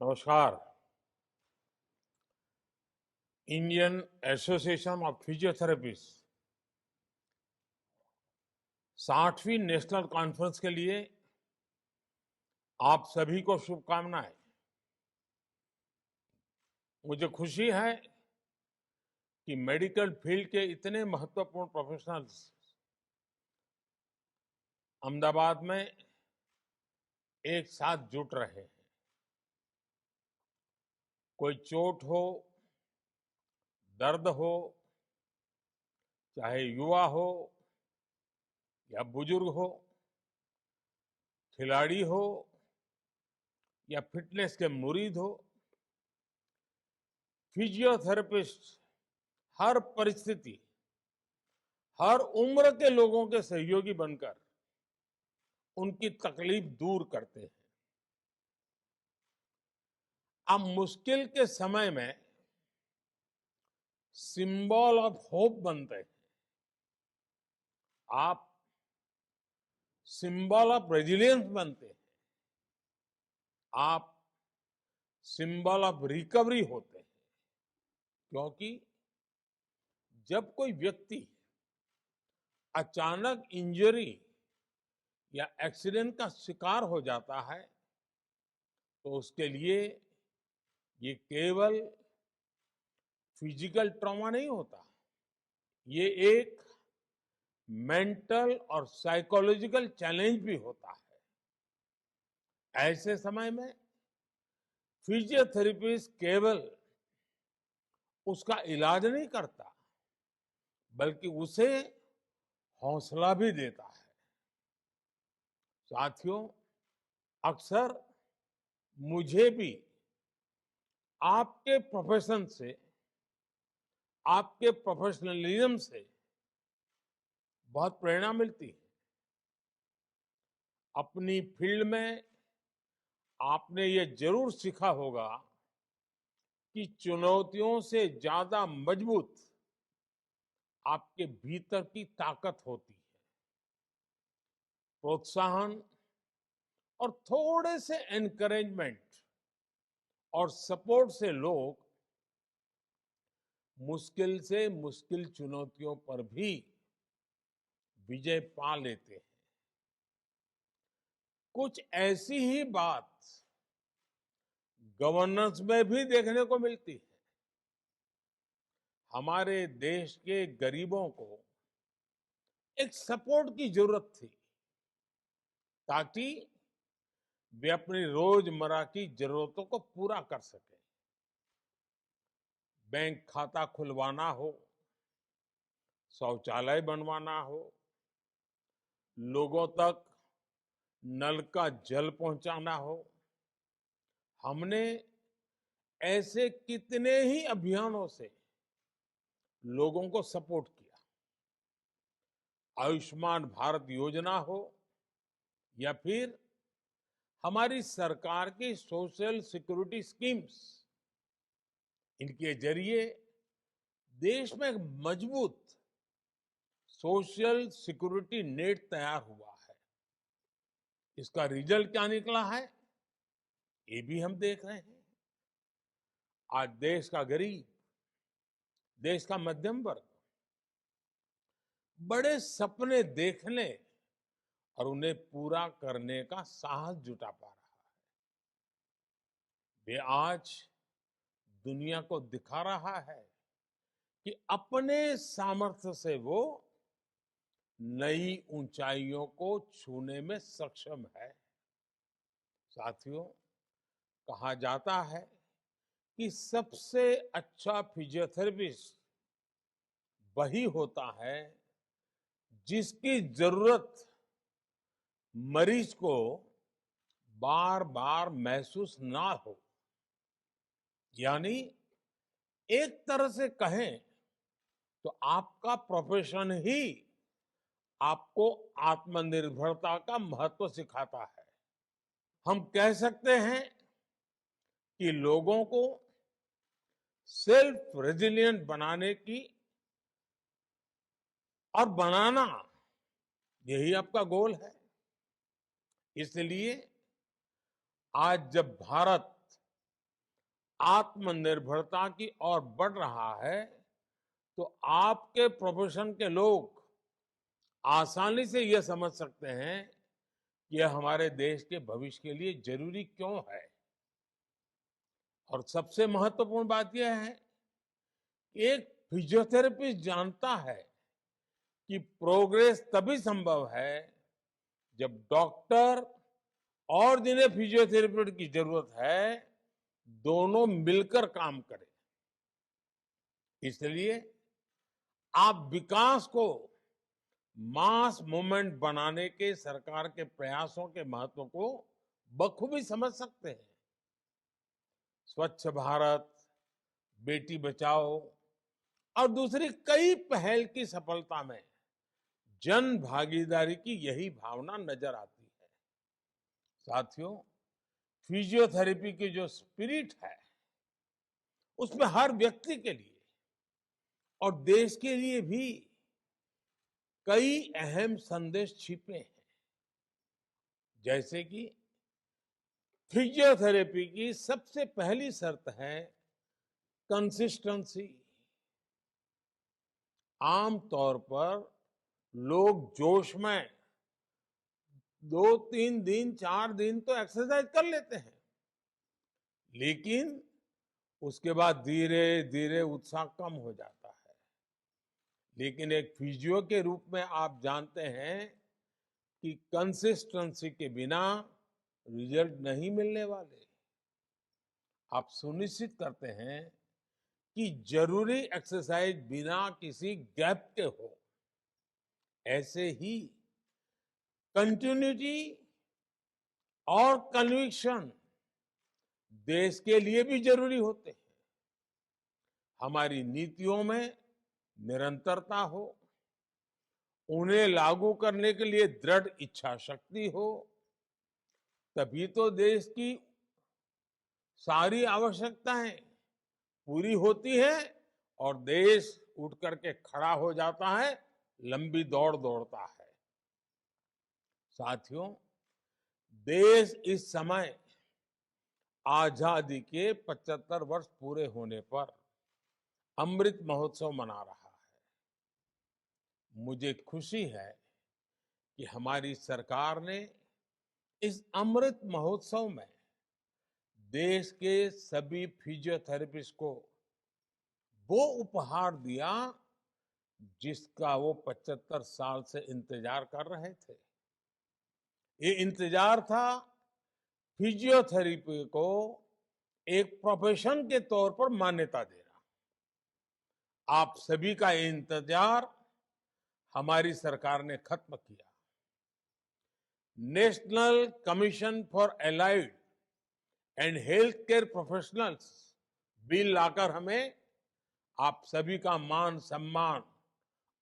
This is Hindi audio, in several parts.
नमस्कार। इंडियन एसोसिएशन ऑफ फिजियोथेरेपिस्ट 60वीं नेशनल कॉन्फ्रेंस के लिए आप सभी को शुभकामनाएं। मुझे खुशी है कि मेडिकल फील्ड के इतने महत्वपूर्ण प्रोफेशनल्स अहमदाबाद में एक साथ जुट रहे हैं। कोई चोट हो, दर्द हो, चाहे युवा हो या बुजुर्ग हो, खिलाड़ी हो या फिटनेस के मुरीद हो, फिजियोथेरेपिस्ट हर परिस्थिति, हर उम्र के लोगों के सहयोगी बनकर उनकी तकलीफ दूर करते हैं। अब मुश्किल के समय में सिंबल ऑफ होप बनते हैं। आप सिंबल ऑफ रेजिलियंस बनते हैं। आप सिंबल ऑफ रिकवरी होते हैं। क्योंकि जब कोई व्यक्ति अचानक इंजरी या एक्सीडेंट का शिकार हो जाता है तो उसके लिए ये केवल फिजिकल ट्रॉमा नहीं होता, ये एक मेंटल और साइकोलॉजिकल चैलेंज भी होता है। ऐसे समय में फिजियोथेरेपिस्ट केवल उसका इलाज नहीं करता, बल्कि उसे हौसला भी देता है। साथियों, अक्सर मुझे भी आपके प्रोफेशन से, आपके प्रोफेशनलिज्म से बहुत प्रेरणा मिलती है। अपनी फील्ड में आपने ये जरूर सीखा होगा कि चुनौतियों से ज्यादा मजबूत आपके भीतर की ताकत होती है। प्रोत्साहन और थोड़े से एनकरेजमेंट और सपोर्ट से लोग मुश्किल से मुश्किल चुनौतियों पर भी विजय पा लेते हैं। कुछ ऐसी ही बात गवर्नेंस में भी देखने को मिलती है। हमारे देश के गरीबों को एक सपोर्ट की जरूरत थी ताकि वे अपनी रोजमर्रा की जरूरतों को पूरा कर सके। बैंक खाता खुलवाना हो, शौचालय बनवाना हो, लोगों तक नल का जल पहुंचाना हो, हमने ऐसे कितने ही अभियानों से लोगों को सपोर्ट किया। आयुष्मान भारत योजना हो या फिर हमारी सरकार की सोशल सिक्योरिटी स्कीम्स, इनके जरिए देश में एक मजबूत सोशल सिक्योरिटी नेट तैयार हुआ है। इसका रिजल्ट क्या निकला है, ये भी हम देख रहे हैं। आज देश का गरीब, देश का मध्यम वर्ग बड़े सपने देखने और उन्हें पूरा करने का साहस जुटा पा रहा है। वे आज दुनिया को दिखा रहा है कि अपने सामर्थ्य से वो नई ऊंचाइयों को छूने में सक्षम है। साथियों, कहा जाता है कि सबसे अच्छा फिजियोथेरेपिस्ट वही होता है जिसकी जरूरत मरीज को बार बार महसूस ना हो। यानी एक तरह से कहें तो आपका प्रोफेशन ही आपको आत्मनिर्भरता का महत्व सिखाता है। हम कह सकते हैं कि लोगों को सेल्फ रेजिलिएंट बनाने की और बनाना, यही आपका गोल है। इसलिए आज जब भारत आत्मनिर्भरता की ओर बढ़ रहा है, तो आपके प्रोफेशन के लोग आसानी से यह समझ सकते हैं कि यह हमारे देश के भविष्य के लिए जरूरी क्यों है। और सबसे महत्वपूर्ण बात यह है कि एक फिजियोथेरेपिस्ट जानता है कि प्रोग्रेस तभी संभव है जब डॉक्टर और जिन्हें फिजियोथेरेपी की जरूरत है दोनों मिलकर काम करें। इसलिए आप विकास को मास मूवमेंट बनाने के सरकार के प्रयासों के महत्व को बखूबी समझ सकते हैं। स्वच्छ भारत, बेटी बचाओ और दूसरी कई पहल की सफलता में जन भागीदारी की यही भावना नजर आती है। साथियों, फिजियोथेरेपी की जो स्पिरिट है उसमें हर व्यक्ति के लिए और देश के लिए भी कई अहम संदेश छिपे हैं। जैसे कि फिजियोथेरेपी की सबसे पहली शर्त है कंसिस्टेंसी। आमतौर पर लोग जोश में 2-3 दिन 4 दिन तो एक्सरसाइज कर लेते हैं, लेकिन उसके बाद धीरे धीरे उत्साह कम हो जाता है। लेकिन एक फिजियो के रूप में आप जानते हैं कि कंसिस्टेंसी के बिना रिजल्ट नहीं मिलने वाले। आप सुनिश्चित करते हैं कि जरूरी एक्सरसाइज बिना किसी गैप के हो। ऐसे ही कंटिन्यूटी और कन्विक्शन देश के लिए भी जरूरी होते हैं। हमारी नीतियों में निरंतरता हो, उन्हें लागू करने के लिए दृढ़ इच्छा शक्ति हो, तभी तो देश की सारी आवश्यकताएं पूरी होती है और देश उठ करके खड़ा हो जाता है, लंबी दौड़ दौड़ता है। साथियों, देश इस समय आजादी के 75 वर्ष पूरे होने पर अमृत महोत्सव मना रहा है। मुझे खुशी है कि हमारी सरकार ने इस अमृत महोत्सव में देश के सभी फिजियोथेरेपिस्ट को वो उपहार दिया जिसका वो 75 साल से इंतजार कर रहे थे। ये इंतजार था फिजियोथेरेपी को एक प्रोफेशन के तौर पर मान्यता देना। आप सभी का ये इंतजार हमारी सरकार ने खत्म किया। National commission for allied and health care professionals bill लाकर हमें आप सभी का मान सम्मान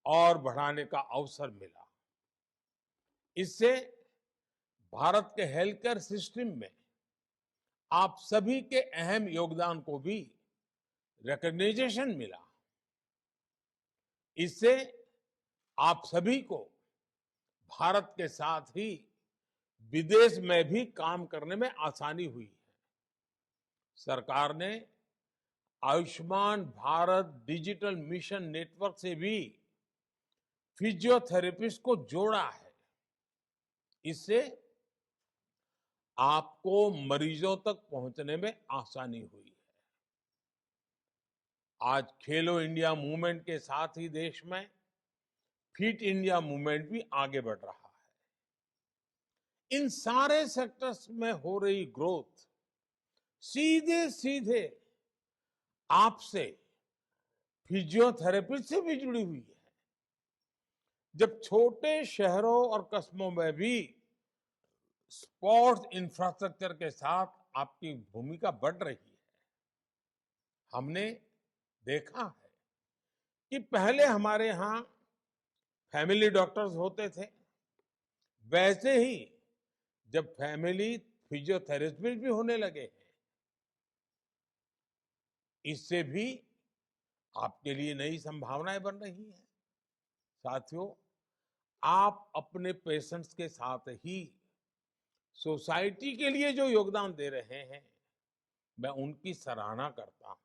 और बढ़ाने का अवसर मिला। इससे भारत के हेल्थ केयर सिस्टम में आप सभी के अहम योगदान को भी रिकॉग्निशन मिला। इससे आप सभी को भारत के साथ ही विदेश में भी काम करने में आसानी हुई है। सरकार ने Ayushman Bharat digital mission network से भी फिजियोथेरेपिस्ट को जोड़ा है। इससे आपको मरीजों तक पहुंचने में आसानी हुई है। आज खेलो इंडिया मूवमेंट के साथ ही देश में फिट इंडिया मूवमेंट भी आगे बढ़ रहा है। इन सारे सेक्टर्स में हो रही ग्रोथ सीधे सीधे आपसे फिजियोथेरेपी से भी जुड़ी हुई है। जब छोटे शहरों और कस्बों में भी स्पोर्ट्स इंफ्रास्ट्रक्चर के साथ आपकी भूमिका बढ़ रही है, हमने देखा है कि पहले हमारे यहाँ फैमिली डॉक्टर्स होते थे, वैसे ही जब फैमिली फिजियोथेरेपिस्ट भी होने लगे हैं, इससे भी आपके लिए नई संभावनाएं बन रही हैं। साथियों, आप अपने पेशेंट्स के साथ ही सोसाइटी के लिए जो योगदान दे रहे हैं मैं उनकी सराहना करता हूं।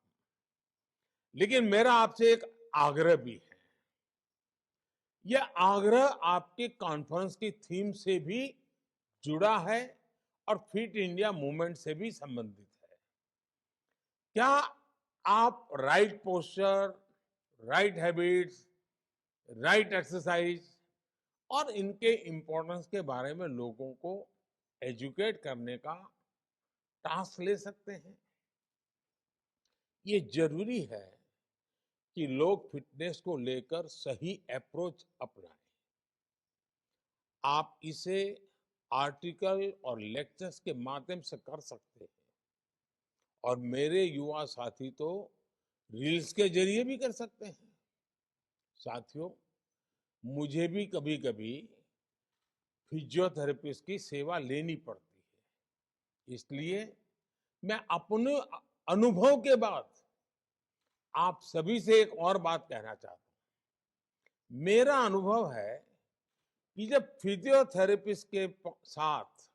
लेकिन मेरा आपसे एक आग्रह भी है। यह आग्रह आपके कॉन्फ्रेंस की थीम से भी जुड़ा है और फिट इंडिया मूवमेंट से भी संबंधित है। क्या आप right posture, right habits, right exercise और इनके इम्पोर्टेंस के बारे में लोगों को एजुकेट करने का टास्क ले सकते हैं? ये जरूरी है कि लोग फिटनेस को लेकर सही अप्रोच अपनाएं। आप इसे आर्टिकल और लेक्चर्स के माध्यम से कर सकते हैं और मेरे युवा साथी तो रील्स के जरिए भी कर सकते हैं। साथियों, मुझे भी कभी कभी फिजियोथेरेपिस्ट की सेवा लेनी पड़ती है। इसलिए मैं अपने अनुभव के बाद आप सभी से एक और बात कहना चाहता हूं। मेरा अनुभव है कि जब फिजियोथेरेपिस्ट के साथ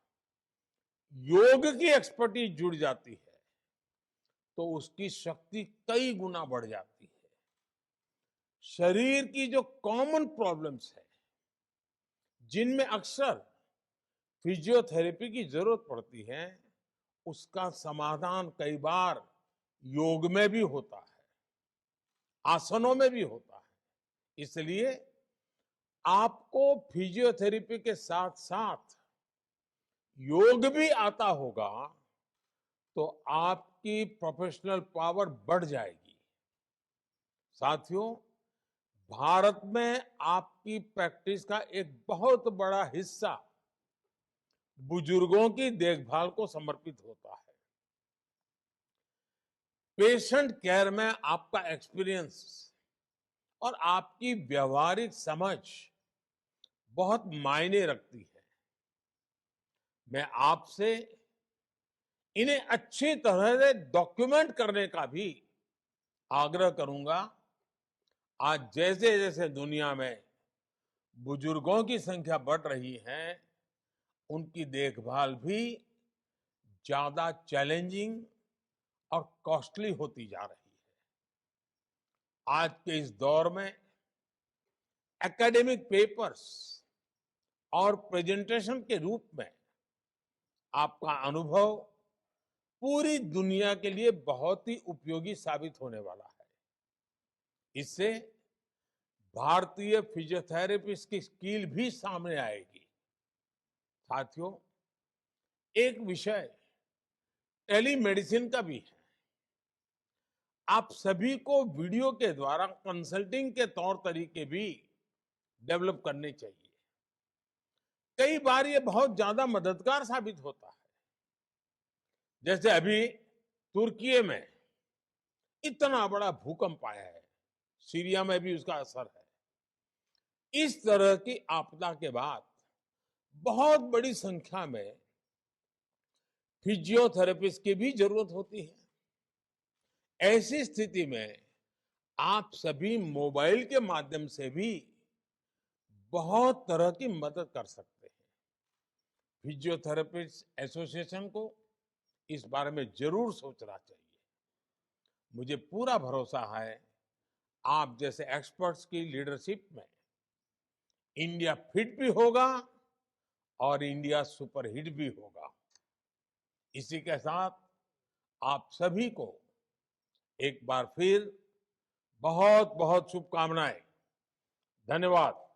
योग की एक्सपर्टीज जुड़ जाती है तो उसकी शक्ति कई गुना बढ़ जाती है। शरीर की जो कॉमन प्रॉब्लम्स है, जिनमें अक्सर फिजियोथेरेपी की जरूरत पड़ती है, उसका समाधान कई बार योग में भी होता है, आसनों में भी होता है। इसलिए आपको फिजियोथेरेपी के साथ साथ योग भी आता होगा तो आपकी प्रोफेशनल पावर बढ़ जाएगी। साथियों, भारत में आपकी प्रैक्टिस का एक बहुत बड़ा हिस्सा बुजुर्गों की देखभाल को समर्पित होता है। पेशेंट केयर में आपका एक्सपीरियंस और आपकी व्यवहारिक समझ बहुत मायने रखती है। मैं आपसे इन्हें अच्छी तरह से डॉक्यूमेंट करने का भी आग्रह करूंगा। आज जैसे जैसे दुनिया में बुजुर्गों की संख्या बढ़ रही है, उनकी देखभाल भी ज्यादा चैलेंजिंग और कॉस्टली होती जा रही है। आज के इस दौर में एकेडमिक पेपर्स और प्रेजेंटेशन के रूप में आपका अनुभव पूरी दुनिया के लिए बहुत ही उपयोगी साबित होने वाला है। इससे भारतीय फिजियोथेरेपिस्ट की स्किल भी सामने आएगी। साथियों, एक विषय टेलीमेडिसिन का भी है। आप सभी को वीडियो के द्वारा कंसल्टिंग के तौर तरीके भी डेवलप करने चाहिए। कई बार ये बहुत ज्यादा मददगार साबित होता है। जैसे अभी तुर्की में इतना बड़ा भूकंप आया है, सीरिया में भी उसका असर है। इस तरह की आपदा के बाद बहुत बड़ी संख्या में फिजियोथेरेपिस्ट की भी जरूरत होती है। ऐसी स्थिति में आप सभी मोबाइल के माध्यम से भी बहुत तरह की मदद कर सकते हैं। फिजियोथेरेपिस्ट एसोसिएशन को इस बारे में जरूर सोचना चाहिए। मुझे पूरा भरोसा है आप जैसे एक्सपर्ट्स की लीडरशिप में इंडिया फिट भी होगा और इंडिया सुपरहिट भी होगा। इसी के साथ आप सभी को एक बार फिर बहुत बहुत शुभकामनाएं। धन्यवाद।